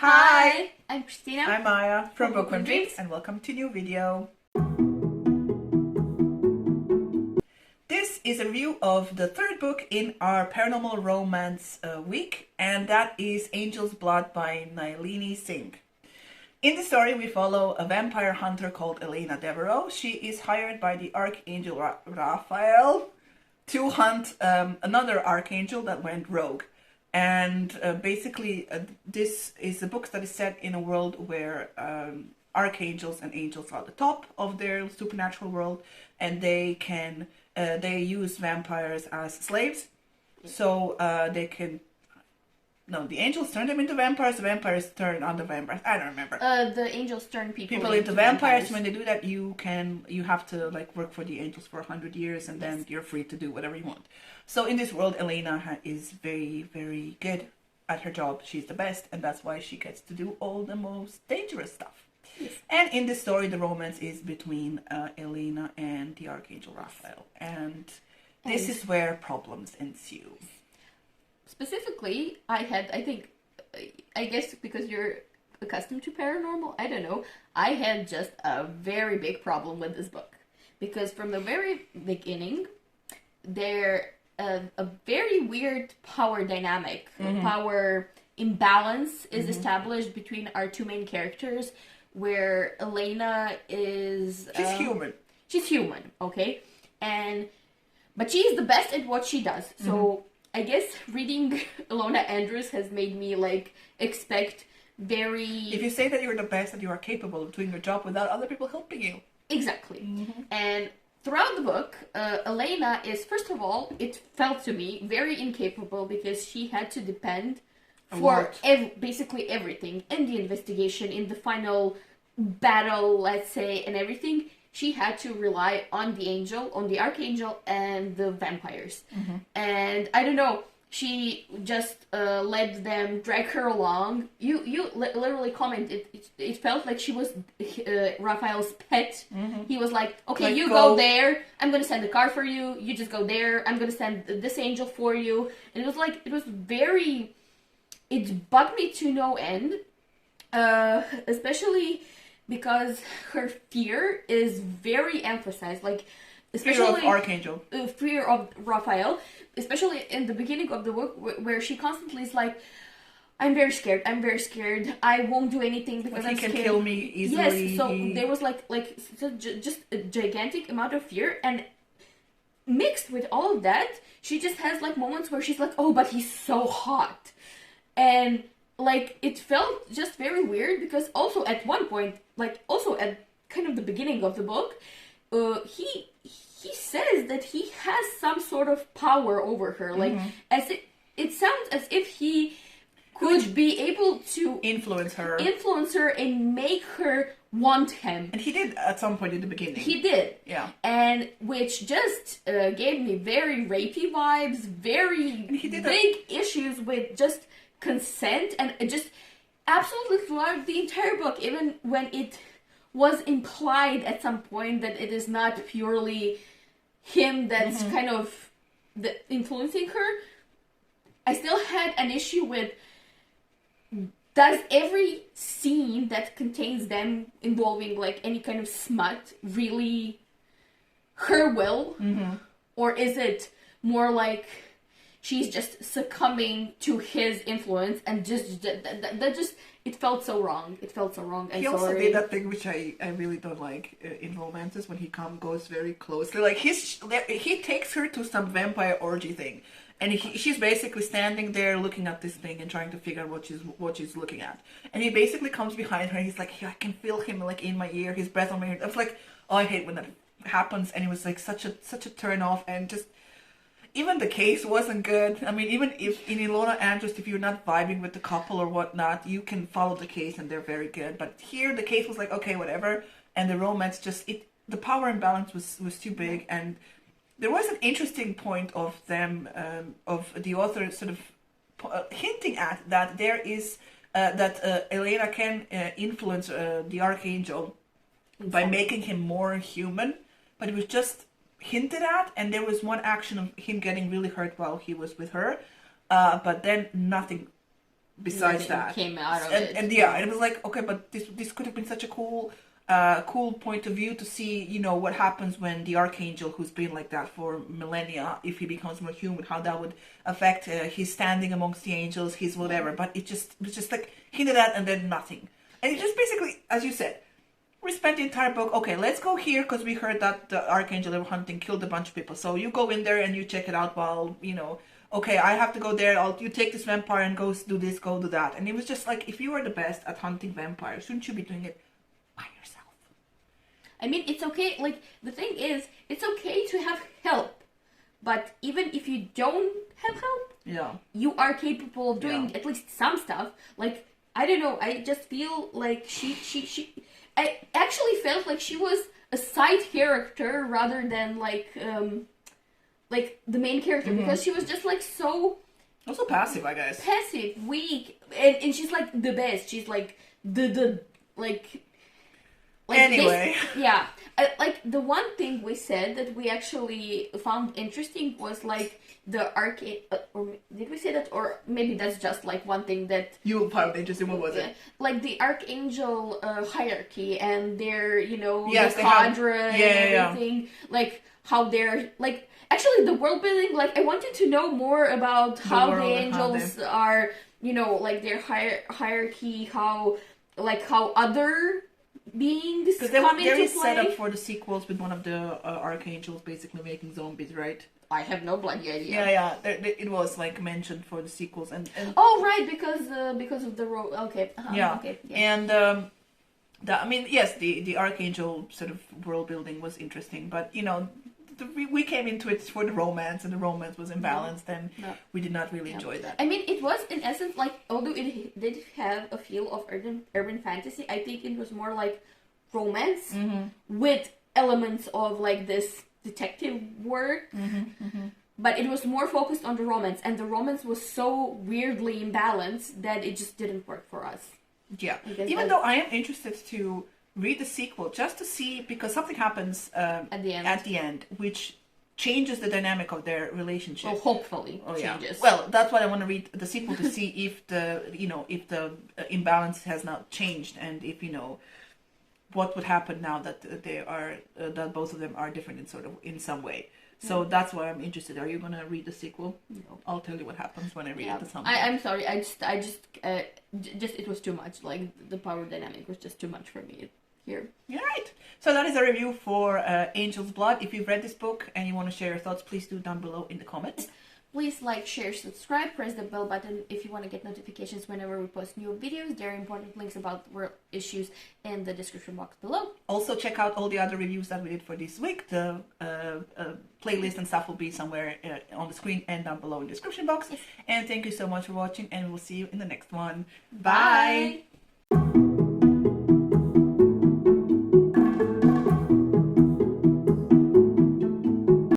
Hi! I'm Christina. I'm Maya from Goodreads. Goodreads, and welcome to new video. This is a review of the third book in our paranormal romance week, and that is Angel's Blood by Nalini Singh. In the story, we follow a vampire hunter called Elena Devereaux. She is hired by the Archangel Raphael to hunt another archangel that went rogue. And basically, this is a book that is set in a world where archangels and angels are at the top of their supernatural world, and they use vampires as slaves. So they can. No, the angels turn them into vampires. The vampires turn on the vampires. I don't remember. The angels turn people into vampires. When they do that, you have to like work for the angels for 100 years, and then you're free to do whatever you want. So in this world, Elena is very, very good at her job. She's the best, and that's why she gets to do all the most dangerous stuff. Yes. And in this story, the romance is between Elena and the Archangel Raphael, and this is where problems ensue. Specifically, I guess because you're accustomed to paranormal, I don't know, I had just a very big problem with this book. Because from the very beginning, there a very weird power dynamic, power imbalance is established between our two main characters, where Elena is... She's human. She's human, okay? But she's the best at what she does, so... I guess reading Ilona Andrews has made me, expect very... If you say that you're the best and you are capable of doing your job without other people helping you. Exactly. And throughout the book, Elena is, first of all, it felt to me very incapable because she had to depend for basically everything. In the investigation, in the final battle, let's say, and everything. She had to rely on the archangel, and the vampires. And I don't know, she just let them drag her along. You literally commented, it felt like she was Raphael's pet. He was like, okay, you go there, I'm going to send a car for you, you just go there, I'm going to send this angel for you. And it bugged me to no end, especially... because her fear is very emphasized, especially fear of Archangel, fear of Raphael, especially in the beginning of the book, where she constantly is like, I'm very scared, I won't do anything because I'm scared. He can kill me easily. Yes, so there was just a gigantic amount of fear, and mixed with all of that, she just has moments where she's like, oh, but he's so hot. And it felt just very weird because also at one point, also at kind of the beginning of the book, he says that he has some sort of power over her. As it sounds as if he could be able to influence her and make her want him. And he did at some point in the beginning. He did. Yeah. And which just gave me very rapey vibes, very big issues with just consent, and it just absolutely throughout the entire book, even when it was implied at some point that it is not purely him that's kind of influencing her, I still had an issue with, does every scene that contains them involving any kind of smut really her will? Or is it more like she's just succumbing to his influence, and it felt so wrong. He also did that thing which I really don't like in romances, when he goes very closely. He takes her to some vampire orgy thing, and she's basically standing there looking at this thing and trying to figure out what she's looking at. And he basically comes behind her, and he's like, I can feel him in my ear, his breath on my ear. I was like, oh, I hate when that happens. And it was such a turn off, and just... Even the case wasn't good. I mean, even if in Ilona Andrews, if you're not vibing with the couple or whatnot, you can follow the case and they're very good. But here, the case was like, okay, whatever. And the romance the power imbalance was too big. And there was an interesting point of them, of the author sort of hinting at that there is, that Elena can influence the Archangel by making him more human. But it was just hinted at, and there was one action of him getting really hurt while he was with her, but then nothing besides that. Came out of it. And it was like, okay, but this could have been such a cool point of view to see, you know, what happens when the Archangel, who's been like that for millennia, if he becomes more human, how that would affect his standing amongst the angels, his whatever. But it was just like hinted at and then nothing. And it just basically, as you said, we spent the entire book, okay, let's go here because we heard that the Archangel they were hunting killed a bunch of people. So you go in there and you check it out while, you know, okay, I have to go there, you take this vampire and go do this, go do that. And it was just like, if you are the best at hunting vampires, shouldn't you be doing it by yourself? I mean, it's okay, like, the thing is, it's okay to have help. But even if you don't have help, you are capable of doing at least some stuff. Like, I don't know, I just feel like I actually felt like she was a side character rather than like the main character, because she was just like so also passive, I guess. Passive, weak, and she's like the best. She's like the anyway. Like the one thing we said that we actually found interesting was like the or did we say that, or maybe that's just like one thing that you found interesting. What was it? Like the Archangel hierarchy and their, you know, yes, the cadre and everything, like how they're like actually the world building. Like I wanted to know more about how the angels are, you know, like their hierarchy, how other beings because there is set up for the sequels with one of the archangels basically making zombies, right? I have no bloody idea. Yeah. It was like mentioned for the sequels and oh right, because of the okay. Okay. Yeah. And I mean, yes, the archangel sort of world building was interesting, but you know, we came into it for the romance, and the romance was imbalanced, and we did not really enjoy that. I mean, it was in essence like, although it did have a feel of urban fantasy, I think it was more like romance with elements of like this detective work. But it was more focused on the romance, and the romance was so weirdly imbalanced that it just didn't work for us. Yeah, even though I am interested to read the sequel just to see, because something happens at the end which changes the dynamic of their relationship. Well, hopefully changes. Well, that's why I want to read the sequel to see if the imbalance has not changed, and if, you know, what would happen now that they are that both of them are different in some way. So that's why I'm interested. Are you gonna read the sequel? No. I'll tell you what happens when I read it to someone. I'm sorry. I just it was too much. Like the power dynamic was just too much for me here. All right. So that is a review for Angel's Blood. If you've read this book and you want to share your thoughts, please do down below in the comments. Please like, share, subscribe, press the bell button if you want to get notifications whenever we post new videos. There are important links about world issues in the description box below. Also, check out all the other reviews that we did for this week. The playlist and stuff will be somewhere on the screen and down below in the description box. Yes. And thank you so much for watching, and we'll see you in the next one. Bye!